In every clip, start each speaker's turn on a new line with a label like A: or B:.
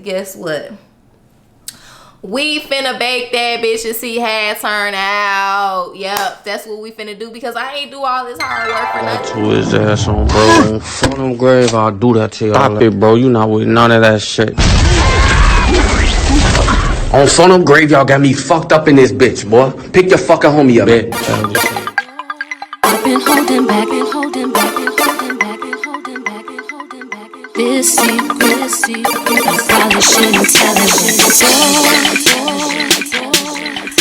A: guess what? We finna bake that bitch and see how it turn out. Yep, that's what we finna do because I ain't do all this hard work for nothing.
B: To his ass on, bro. On phone grave, I'll do that to y'all. Stop it, bro. You not with none of that shit. On phone grave, y'all got me fucked up in this bitch, boy. Pick your fucking homie up, bitch.
C: I've been holding back, been holding back, been holding back, been holding back, been holding back. This secret, I probably shouldn't tell it.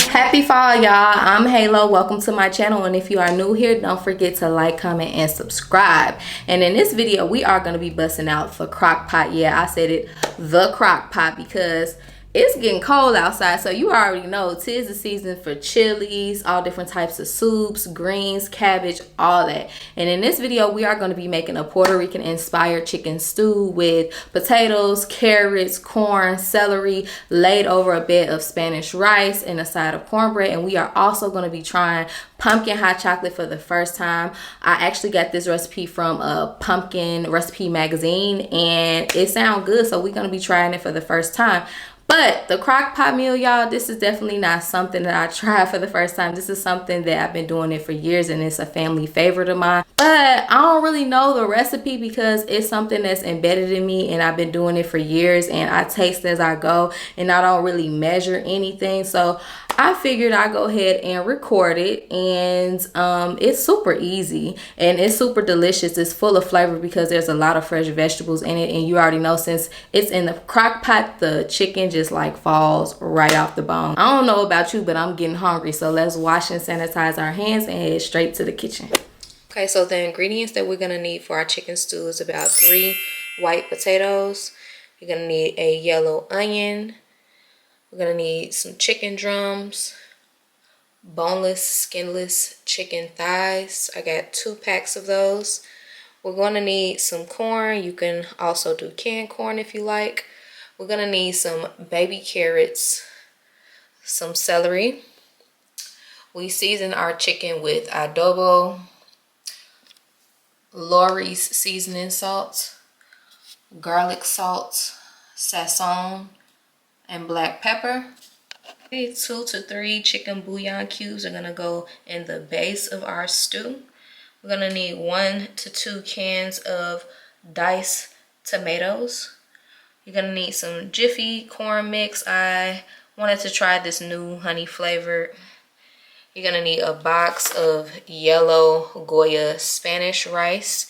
A: Happy fall, y'all. I'm Halo. Welcome to my channel, and if you are new here, don't forget to like, comment, and subscribe. And in this video, we are going to be busting out for Crockpot. Yeah, I said it, the Crockpot, because it's getting cold outside, so you already know 'tis the season for chilies, all different types of soups, greens, cabbage, all that. And in this video, we are going to be making a Puerto Rican inspired chicken stew with potatoes, carrots, corn, celery, laid over a bed of Spanish rice and a side of cornbread. And we are also going to be trying pumpkin hot chocolate for the first time. I actually got this recipe from a pumpkin recipe magazine, and it sounds good, so we're going to be trying it for the first time. But the crock pot meal, y'all, this is definitely not something that I tried for the first time. This is something that I've been doing it for years, and it's a family favorite of mine. But I don't really know the recipe because it's something that's embedded in me, and I've been doing it for years, and I taste as I go, and I don't really measure anything. So I figured I'd go ahead and record it, and it's super easy, and it's super delicious. It's full of flavor because there's a lot of fresh vegetables in it, and you already know since it's in the crock pot, the chicken just like falls right off the bone. I don't know about you, but I'm getting hungry, so let's wash and sanitize our hands and head straight to the kitchen. Okay, so the ingredients that we're gonna need for our chicken stew is about 3 white potatoes. You're gonna need a yellow onion. We're gonna need some chicken drums, boneless, skinless chicken thighs. I got 2 packs of those. We're gonna need some corn. You can also do canned corn if you like. We're gonna need some baby carrots, some celery. We season our chicken with Adobo, Lori's seasoning salt, garlic salt, Sazon, and black pepper. Okay, 2 to 3 chicken bouillon cubes are gonna go in the base of our stew. We're gonna need 1 to 2 cans of diced tomatoes. You're gonna need some Jiffy corn mix. I wanted to try this new honey flavor. You're gonna need a box of yellow Goya Spanish rice.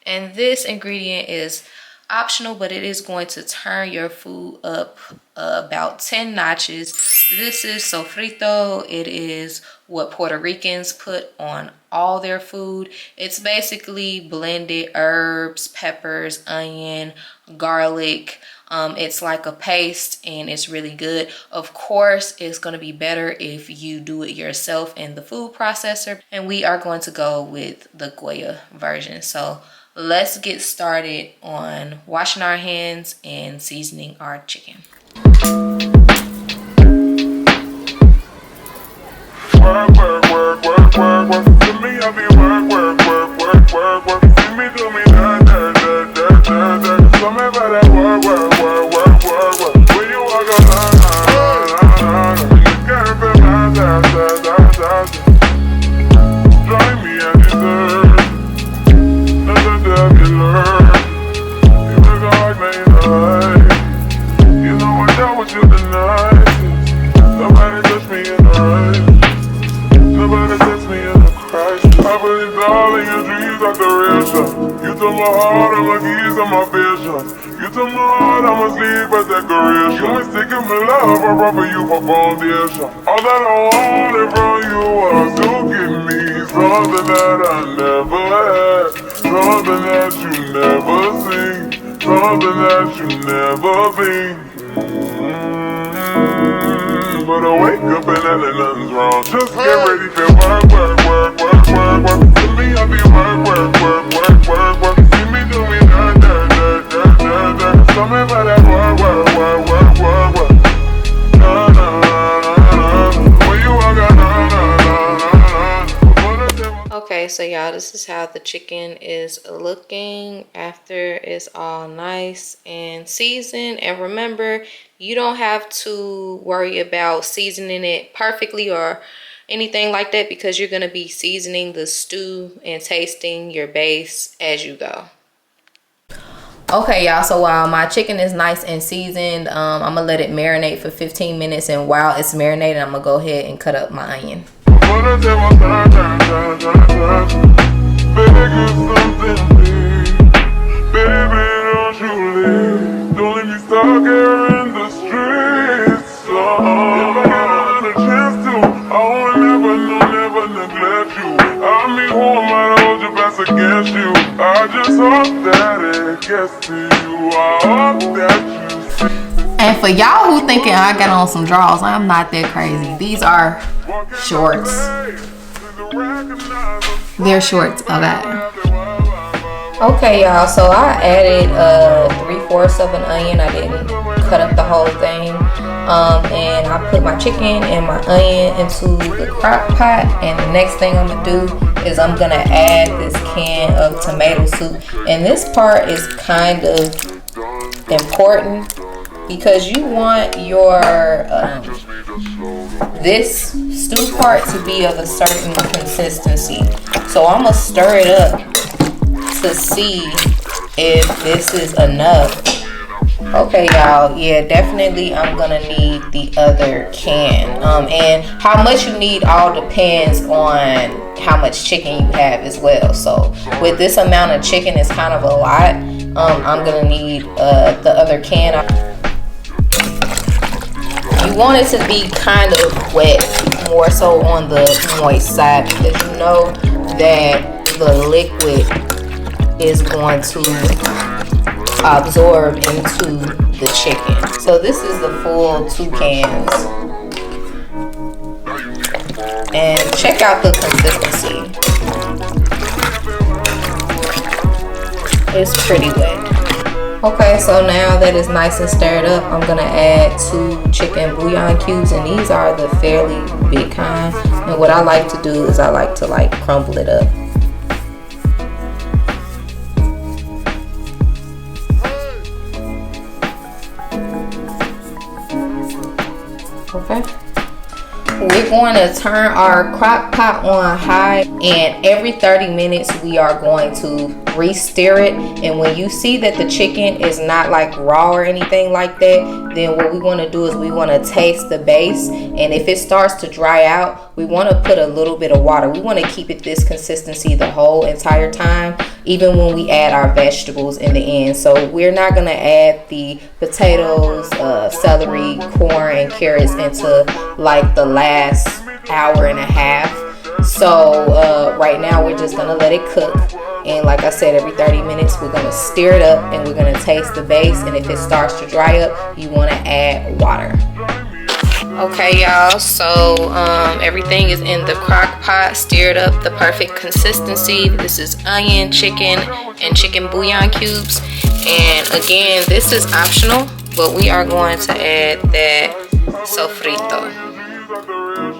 A: And this ingredient is optional, but it is going to turn your food up about 10 notches. This is Sofrito. It is what Puerto Ricans put on all their food. It's basically blended herbs, peppers, onion, garlic. It's like a paste, and it's really good. Of course, it's going to be better if you do it yourself in the food processor, and we are going to go with the Goya version. So let's get started on washing our hands and seasoning our chicken.
D: Work, work, work, work, work, work. To me, I be work, work, work, work, work, work. See me do me da da da da da da. Tell me about that work, work, work, work, work, work. When you walk on, na na na na, you can't feel da da da da da. Join me at the third. That's a devil learn. You make a heart made alive. You know I dealt with you tonight. Somebody touch me in the eyes. Nobody takes me in the Christ. I believe all in your dreams like the reason. You took my heart, I'ma keys on my vision. You took my heart, I'ma sleep as decoration. You mistaken my love, I brought for you for foundation. All that I wanted from you was to give me something that I never had, something that you never seen, something that you never been. But I wake up and nothing's wrong. Just get ready for work, work, work, work, work, work. To me, I be work, work, work, work, work, work. See me do me da da da da da da. Tell me about that work, work, work, work, work, work. Na na na na na. When you walk out, na na na na na.
A: Okay, so y'all, this is how the chicken is looking after it's all nice and seasoned. And remember, you don't have to worry about seasoning it perfectly or anything like that, because you're going to be seasoning the stew and tasting your base as you go. Okay, y'all, so while my chicken is nice and seasoned, I'm gonna let it marinate for 15 minutes, and while it's marinating, I'm gonna go ahead and cut up my onion.
D: Against you, I just hope that it gets to you. I hope that you.
A: And for y'all who thinking I got on some drawers, I'm not that crazy. These are shorts. They're shorts. Okay, y'all. So I added 3/4 of an onion. I didn't cut up the whole thing. And I put my chicken and my onion into the crock pot. And the next thing I'm gonna do is I'm gonna add this can of tomato soup. And this part is kind of important because you want your this stew part to be of a certain consistency. So I'm gonna stir it up to see if this is enough. Okay, y'all, yeah, definitely I'm gonna need the other can. And how much you need all depends on how much chicken you have as well. So with this amount of chicken, it's kind of a lot. I'm gonna need the other can. You want it to be kind of wet, more so on the moist side, because you know that the liquid is going to absorb into the chicken. So this is the full 2 cans. And check out the consistency. It's pretty wet. Okay, so now that it's nice and stirred up, I'm gonna add 2 chicken bouillon cubes, and these are the fairly big kind. And what I like to do is I like to crumble it up. Okay. We're going to turn our crock pot on high, and every 30 minutes we are going to re-stir it. And when you see that the chicken is not raw or anything like that, then what we want to do is we want to taste the base. And if it starts to dry out, we want to put a little bit of water. We want to keep it this consistency the whole entire time, even when we add our vegetables in the end. So we're not going to add the potatoes, celery, corn, and carrots into the last hour and a half. So right now we're just going to let it cook. And like I said, every 30 minutes we're going to stir it up and we're going to taste the base. And if it starts to dry up, you want to add water. Okay, y'all, so everything is in the crock pot, stirred up the perfect consistency. This is onion, chicken, and chicken bouillon cubes. And again, this is optional, but we are going to add that sofrito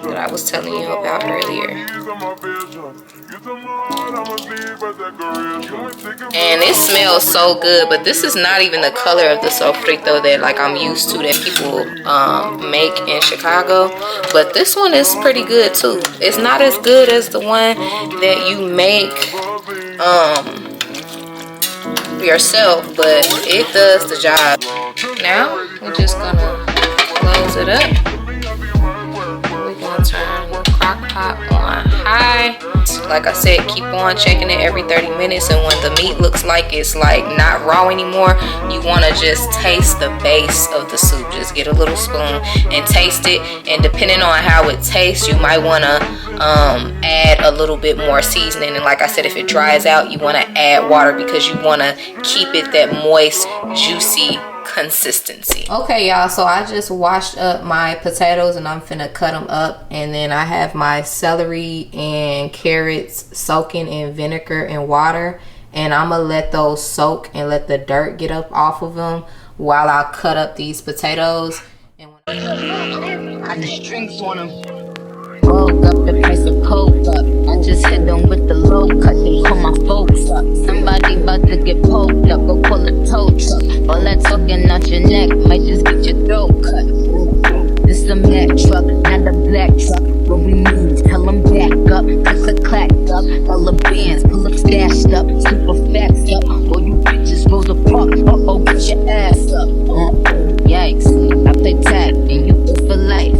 A: that I was telling you about earlier. And it smells so good, but this is not even the color of the sofrito that I'm used to that people make in Chicago. But this one is pretty good too. It's not as good as the one that you make yourself, but it does the job. Now we're just gonna close it up. We're gonna turn the crock pot on high. Like I said, keep on checking it every 30 minutes. And when the meat looks like it's not raw anymore, you want to just taste the base of the soup. Just get a little spoon and taste it. And depending on how it tastes, you might want to add a little bit more seasoning. And like I said, if it dries out, you want to add water because you want to keep it that moist, juicy consistency. Okay, y'all, so I just washed up my potatoes and I'm finna cut them up. And then I have my celery and carrots soaking in vinegar and water, and I'm gonna let those soak and let the dirt get up off of them while I cut up these potatoes. And when I just drinks on them. Well,
C: coke up, the price of coke up. I just hit them with the low cut, they call my folks up. Somebody about to get poked up, go call a tow truck. All that talking out your neck might just get your throat cut. This a Mack truck, not a black truck. What we need, tell them back up, click clack up. All the bands, pull up stashed up, super facts up. All you bitches Rosa Parks, uh-oh, get your ass up. Yikes, I play tag and you do for life.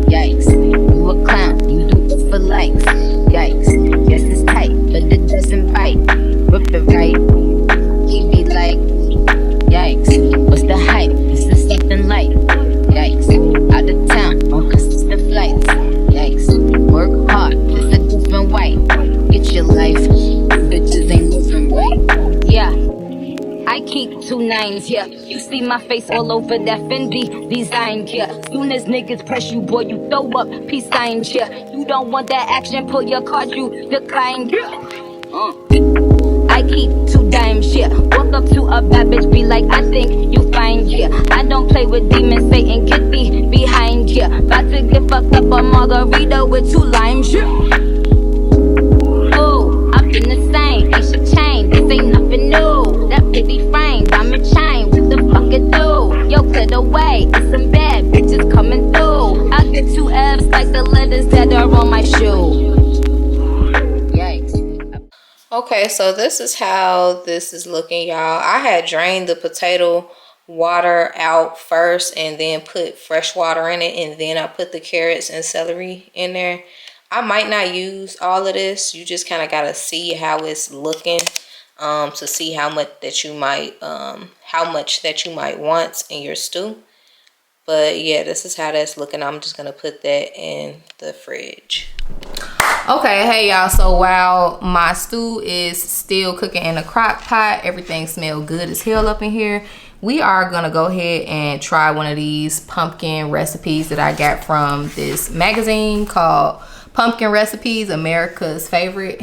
C: Yikes, you a clown, you do it for likes. Yikes, yes it's tight, but it doesn't bite. Rip it right, he be like, yikes, what's the hype? This is something light. Yikes, out of town on consistent flights. Yikes, work hard, this a different white. Get your life, bitches ain't living right. Yeah, I keep 2 9s, yeah. You see my face all over that Fendi design, yeah. Soon as niggas press you, boy, you throw up peace signs, yeah. You don't want that action, pull your card, you decline, yeah. I keep 2 dimes, yeah. Walk up to a bad bitch, be like, I think you fine, yeah. I don't play with demons, Satan, get thee behind, yeah. About to get fucked up a margarita with 2 limes, yeah. Oh, I'm in the same, ain't shit chain, this ain't nothing new. That pretty frame, diamond chain, what the fuck it do? Yo, clear the way, it's some bad bitches coming through. I get 2 F's like the letters that are on my shoe.
A: Okay, so this is how this is looking, y'all. I had drained the potato water out first and then put fresh water in it, and then I put the carrots and celery in there. I might not use all of this. You just kind of got to see how it's looking to see how much that you might want in your stew. But yeah, this is how that's looking. I'm just gonna put that in the fridge. Okay, hey y'all, so while my stew is still cooking in a crock pot, everything smells good as hell up in here, we are gonna go ahead and try one of these pumpkin recipes that I got from this magazine called Pumpkin Recipes, America's Favorite.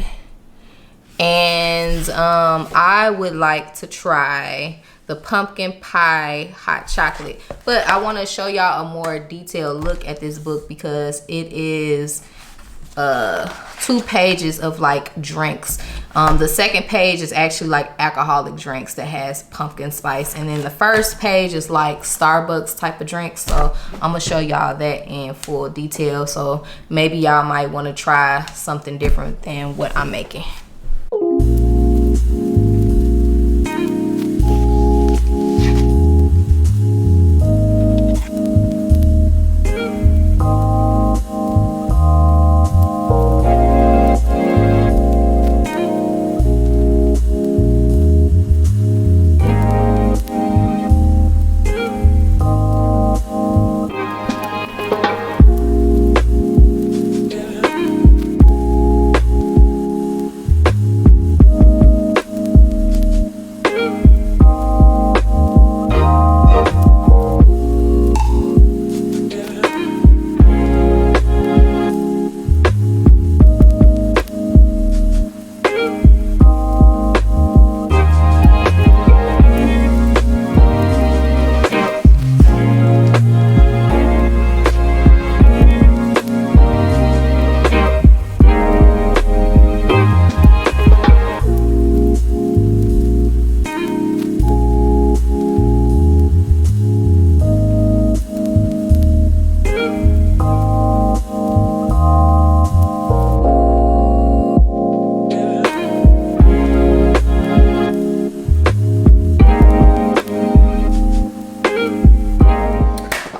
A: And I would like to try the pumpkin pie hot chocolate, but I want to show y'all a more detailed look at this book because it is 2 pages of like drinks. The second page is actually like alcoholic drinks that has pumpkin spice, and then the first page is like Starbucks type of drinks. So I'm gonna show y'all that in full detail, so maybe y'all might want to try something different than what I'm making.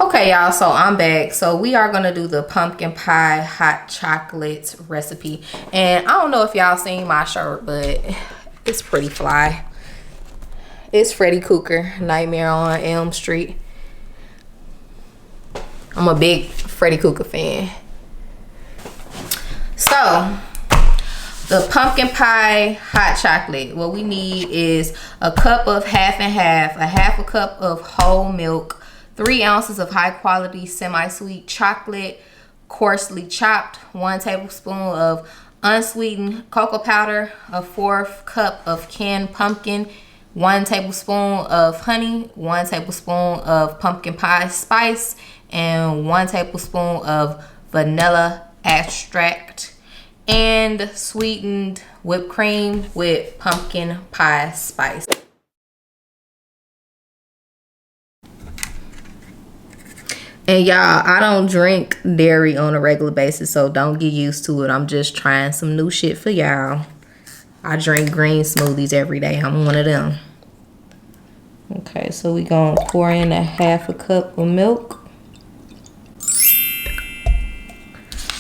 A: Okay y'all, so I'm back. So we are gonna do the pumpkin pie hot chocolate recipe, and I don't know if y'all seen my shirt, but it's pretty fly. It's Freddy Krueger, Nightmare on Elm Street. I'm a big Freddy Krueger fan. So the pumpkin pie hot chocolate, what we need is a cup of half and half, a half a cup of whole milk, 3 ounces of high quality semi-sweet chocolate, coarsely chopped, 1 tablespoon of unsweetened cocoa powder, a 1/4 cup of canned pumpkin, 1 tablespoon of honey, 1 tablespoon of pumpkin pie spice, and 1 tablespoon of vanilla extract and sweetened whipped cream with pumpkin pie spice. And y'all, I don't drink dairy on a regular basis, so don't get used to it. I'm just trying some new shit for y'all. I drink green smoothies every day. I'm one of them. Okay, so we gonna pour in a half a cup of milk.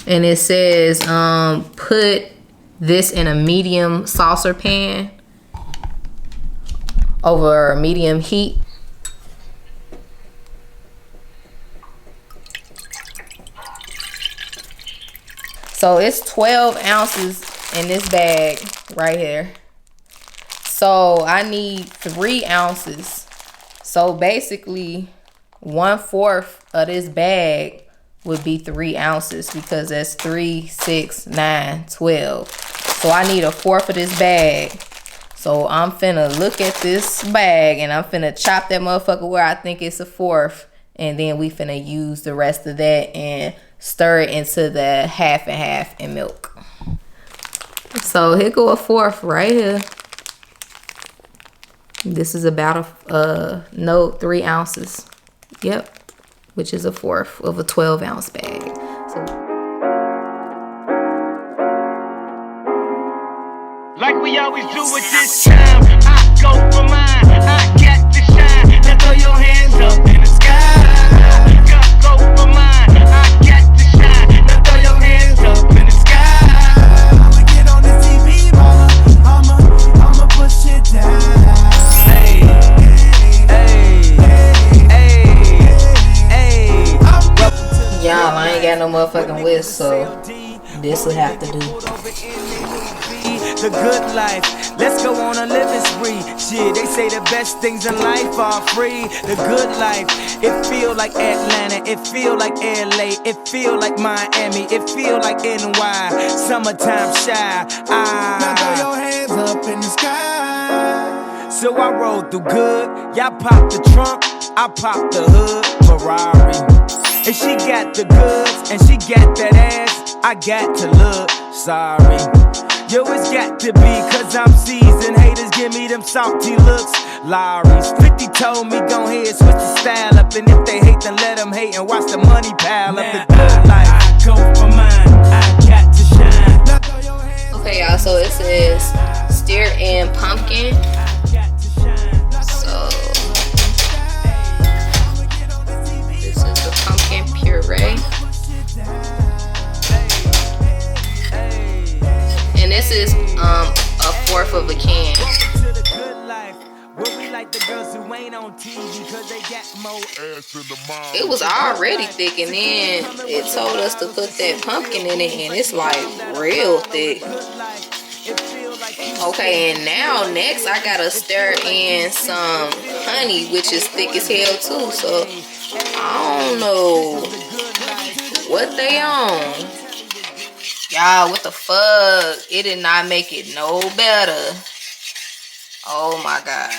A: And it says, put this in a medium saucer pan over medium heat. So it's 12 ounces in this bag right here. So I need 3 ounces. So basically 1/4 of this bag would be 3 ounces, because that's 3, 6, 9, 12. So I need 1/4 of this bag. So I'm finna look at this bag and I'm finna chop that motherfucker where I think it's 1/4. And then we finna use the rest of that and stir it into the half and half in milk. So here go 1/4 right here. This is about 3 ounces. Yep, which is 1/4 of a 12-ounce bag. So,
E: like we always do with this time, I go for mine. I got to shine. Now throw your hands up in the sky. Go for mine. I got to shine. Now throw your hands up in the sky. I'ma get on the TV, mama. I'ma push it down. Hey, hey, hey, hey.
A: y'all, I ain't got no motherfucking whisk, so this will have to do.
E: The good life, let's go on a living spree. Shit, they say the best things in life are free. The good life, it feel like Atlanta, it feel like LA, it feel like Miami, it feel like NY. Summertime shy. Now throw your hands up in the sky. So I roll through good. Y'all pop the trunk, I pop the hood. Ferrari, and she got the goods, and she got that ass. I got to look sorry. Yo, it's got to be, cause I'm seasoned. Haters give me them salty looks. Lowry's 50 told me, go ahead, switch the style up. And if they hate, then let them hate and watch the money pile up. The good life, I go for mine, I got to shine.
A: Okay, y'all, so it says stir in pumpkin. So this is the pumpkin puree. And this is 1/4 of a can. It was already thick, and then it told us to put that pumpkin in it, and it's like real thick. Okay, and now next I gotta stir in some honey, which is thick as hell too. So I don't know what they on. Y'all, what the fuck? It did not make it no better. Oh my god.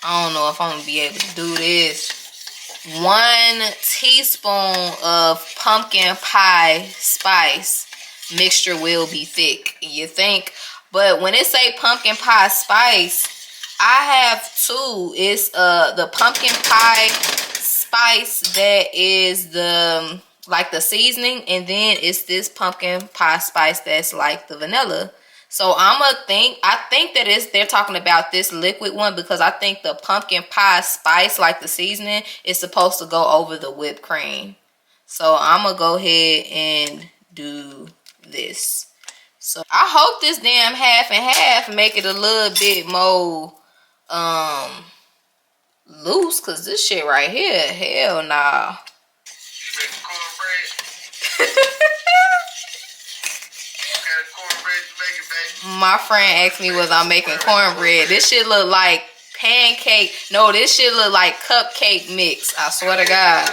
A: I don't know if I'm gonna be able to do this. 1 teaspoon of pumpkin pie spice mixture will be thick, you think? But when it say pumpkin pie spice, I have 2. It's the pumpkin pie spice that is the like the seasoning, and then it's this pumpkin pie spice that's like the vanilla. So I think that they're talking about this liquid one, because I think the pumpkin pie spice, like the seasoning, is supposed to go over the whipped cream. So I'm gonna go ahead and do this. So I hope this damn half and half make it a little bit more loose, cause this shit right here, hell nah. My friend asked me was I making cornbread. This shit look like pancake. No, this shit look like cupcake mix. I swear to God.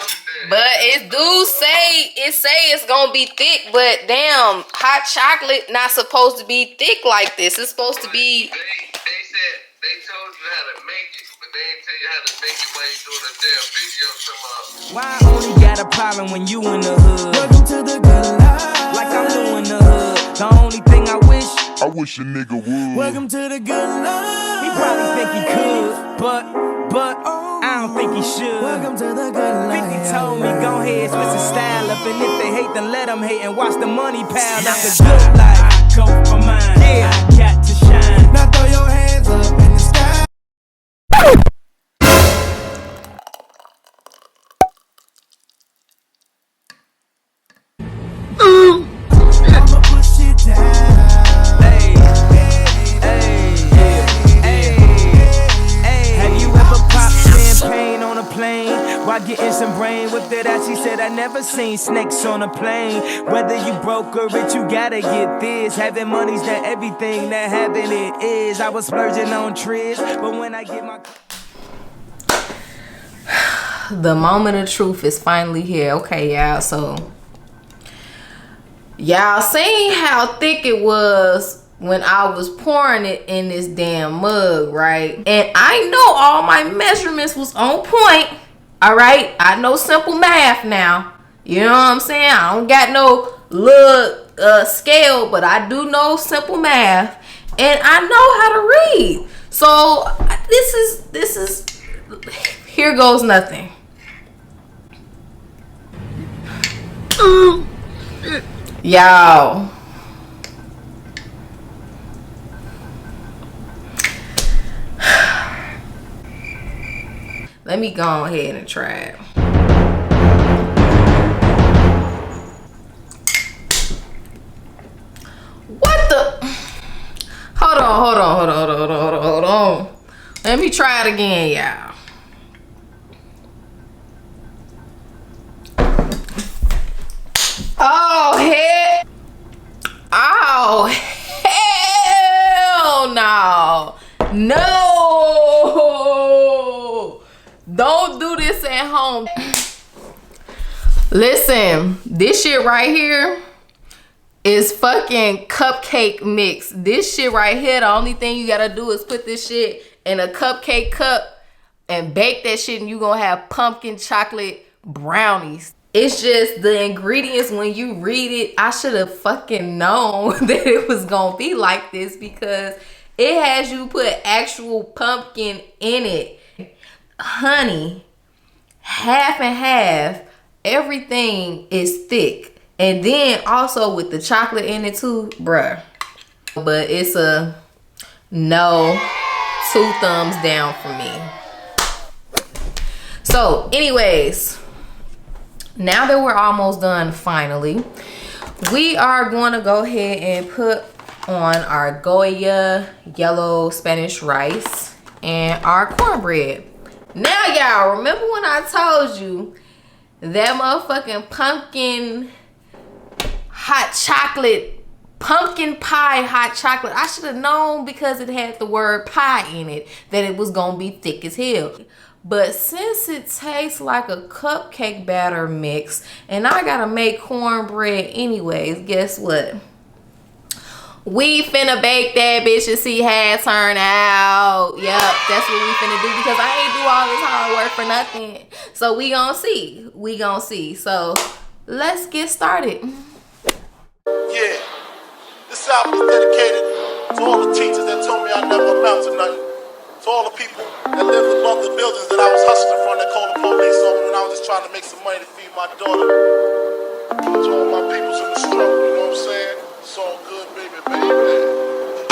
A: But it do say it's gonna be thick, but damn, hot chocolate not supposed to be thick like this. It's supposed to be.
F: They They told you how to make it, but they ain't tell you how to make it while you doing a damn video somehow.
E: Why I only got a problem when you in the hood? Welcome to the good life. Like I'm doing the hood. The only thing I wish
D: a nigga would.
E: Welcome to the good life. He probably think he could, but I don't think he should. Welcome to the good life. 50 told me go ahead, switch the style up, and if they hate, then let them hate and watch the money pile. That's the good life. I go for mine. Yeah, I got to shine. Now throw your hands up in the sky. I'ma push it down. Hey, have you ever popped champagne on a plane while getting some brain? With it out, she said I never seen snakes on a plane. Whether you broke or rich, you gotta get this. Having money's not everything that having it is. I was splurging on trips, but when I get my
A: The moment of truth is finally here. Okay, y'all, so y'all seen how thick it was when I was pouring it in this damn mug, right? And I know all my measurements was on point. All right, I know simple math now. You know what I'm saying? I don't got no little scale, but I do know simple math, and I know how to read. So this is here goes nothing. Y'all, let me go ahead and try it. What the? Hold on. Let me try it again, y'all. Oh, hell no. No. Don't do this at home. Listen, this shit right here is fucking cupcake mix. This shit right here, the only thing you gotta do is put this shit in a cupcake cup and bake that shit, and you gonna have pumpkin chocolate brownies. It's just the ingredients, when you read it, I should have fucking known that it was gonna be like this, because it has you put actual pumpkin in it. Honey, half and half, everything is thick. And then also with the chocolate in it too, bruh. But it's a no, 2 thumbs down for me. So anyways, now that we're almost done, finally, we are going to go ahead and put on our Goya yellow Spanish rice and our cornbread. Now, y'all, remember when I told you that motherfucking pumpkin hot chocolate, pumpkin pie hot chocolate? I should have known, because it had the word pie in it, that it was going to be thick as hell. But since it tastes like a cupcake batter mix, and I gotta make cornbread anyways, guess what? We finna bake that bitch and see how it turn out. Yep, that's what we finna do, because I ain't do all this hard work for nothing. So we gonna see. We gonna see. So let's get started.
G: Yeah, this album is dedicated to all the teachers that told me I never amount to nothing. To all the people that lived above the buildings that I was hustling from, that called the police on me when I was just trying to make some money to feed my daughter. To all my peoples in the struggle, you know what I'm saying? It's all good, baby, baby.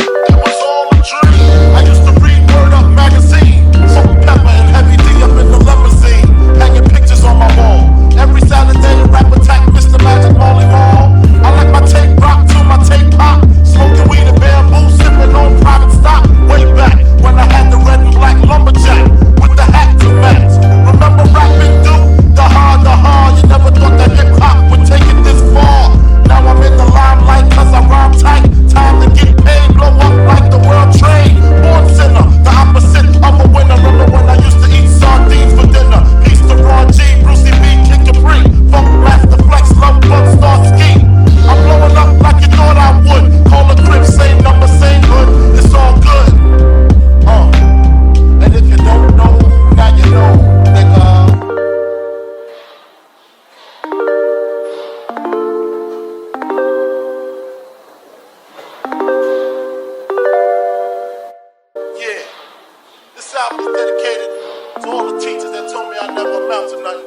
G: It was all a dream. I used to read Word Up magazine, Salt and Pepper and Heavy D up in the limousine, hanging pictures on my wall. Every Saturday a rap attack, Mr. Magic Molly Mall. I like my tape rock to my tape pop, smoking weed and bamboo, sipping on private stock. Way back when I had the red and black lumberjack with the hat to match. Remember rapping Duke? The hard, you never thought that hip hop would take it this far. Now I'm in the limelight cause I rhyme tight. Time to to nothing.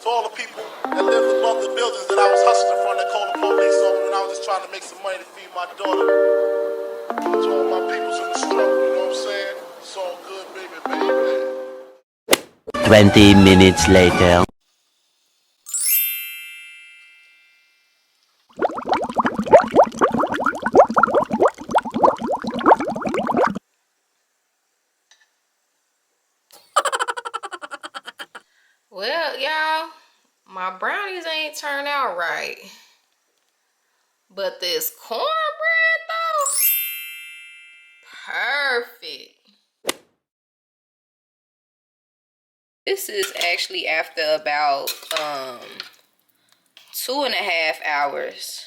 G: To all the people that live above the buildings that I was hustling from, that called the police on me when I was just trying to make some money to feed my daughter. To all my peoples in the struggle, you know what I'm saying? It's all good, baby, baby.
H: 20 minutes later.
A: Well, y'all, my brownies ain't turned out right. But this cornbread, though, perfect. This is actually after about 2.5 hours.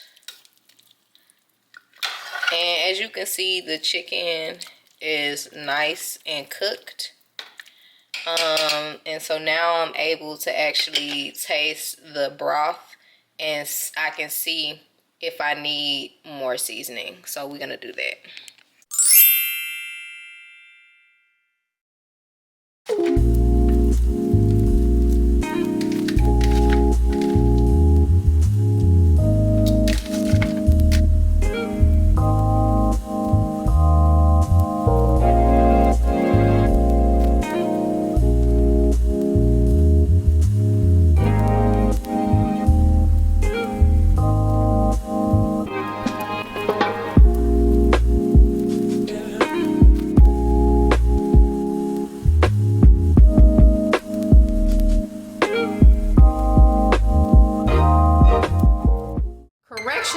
A: And as you can see, the chicken is nice and cooked. And so now I'm able to actually taste the broth, and I can see if I need more seasoning. So we're gonna do that.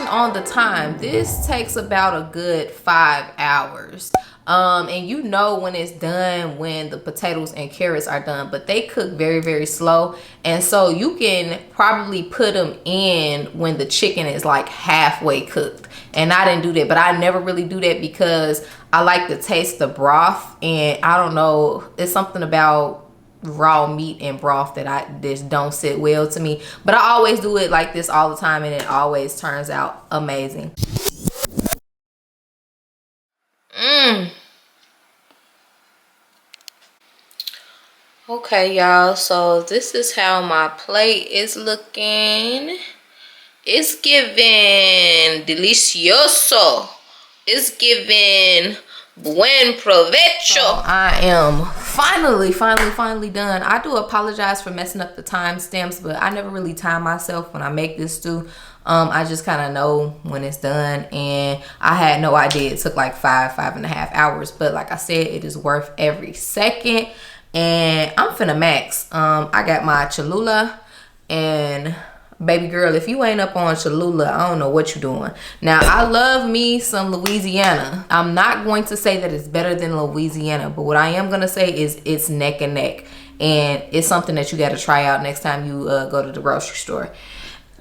A: On the time, this takes about a good 5 hours, and you know when it's done when the potatoes and carrots are done, but they cook very, very slow, and so you can probably put them in when the chicken is like halfway cooked. And I didn't do that, but I never really do that because I like to taste the broth, and I don't know, it's something about raw meat and broth that I just don't sit well to me. But I always do it like this all the time, and it always turns out amazing. Okay, y'all, so this is how my plate is looking. It's giving delicioso. It's giving buen provecho. So I am finally done. I do apologize for messing up the timestamps, but I never really time myself when I make this stew. I just kind of know when it's done, and I had no idea it took like 5.5 hours, but like I said, it is worth every second. And I'm finna max. I got my Cholula, and baby girl, if you ain't up on Cholula, I don't know what you're doing. Now, I love me some Louisiana. I'm not going to say that it's better than Louisiana, but what I am going to say is it's neck and neck. And it's something that you got to try out next time you go to the grocery store.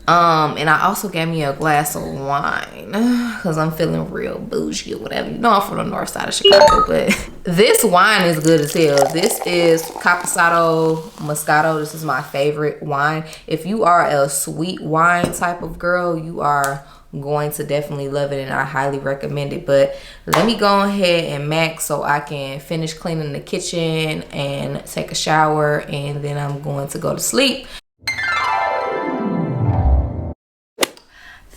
A: And I also got me a glass of wine because I'm feeling real bougie or whatever. You know, I'm from the north side of Chicago, but this wine is good as hell. This is Caposado Moscato. This is my favorite wine. If you are a sweet wine type of girl, you are going to definitely love it, and I highly recommend it. But let me go ahead and max so I can finish cleaning the kitchen and take a shower, and then I'm going to go to sleep.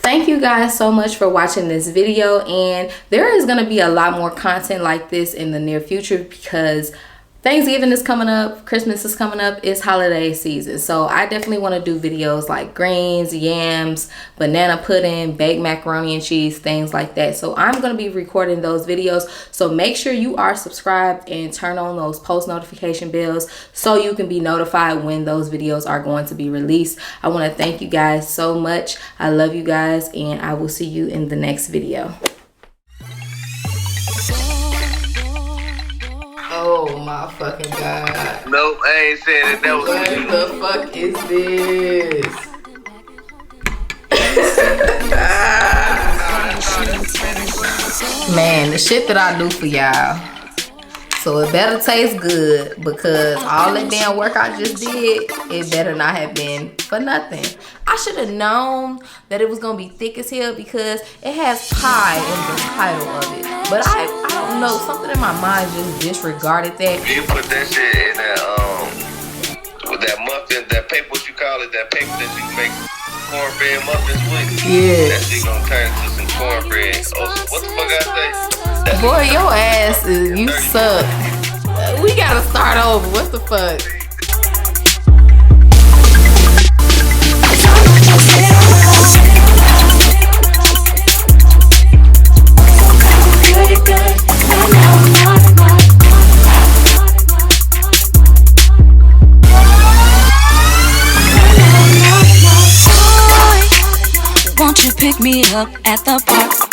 A: Thank you guys so much for watching this video, and there is going to be a lot more content like this in the near future because Thanksgiving is coming up, Christmas is coming up, it's holiday season. So I definitely want to do videos like greens, yams, banana pudding, baked macaroni and cheese, things like that. So I'm going to be recording those videos. So make sure you are subscribed and turn on those post notification bells so you can be notified when those videos are going to be released. I want to thank you guys so much. I love you guys, and I will see you in the next video. Oh my fucking god.
F: Nope, I ain't saying that. That was
A: what the fuck is this? Man, the shit that I do for y'all. So it better taste good, because all that damn work I just did, it better not have been for nothing. I should have known that it was gonna be thick as hell because it has pie in the title of it. But I don't know, something in my mind just disregarded that.
F: You put that shit in that with that muffin, that paper, what you call it, that paper that you make cornbread muffins with.
A: Yeah.
F: That shit gonna turn into some cornbread. Oh, what the fuck I say?
A: Boy, your ass is, you suck. We gotta start over. What the fuck?
I: Won't you pick me up at the park?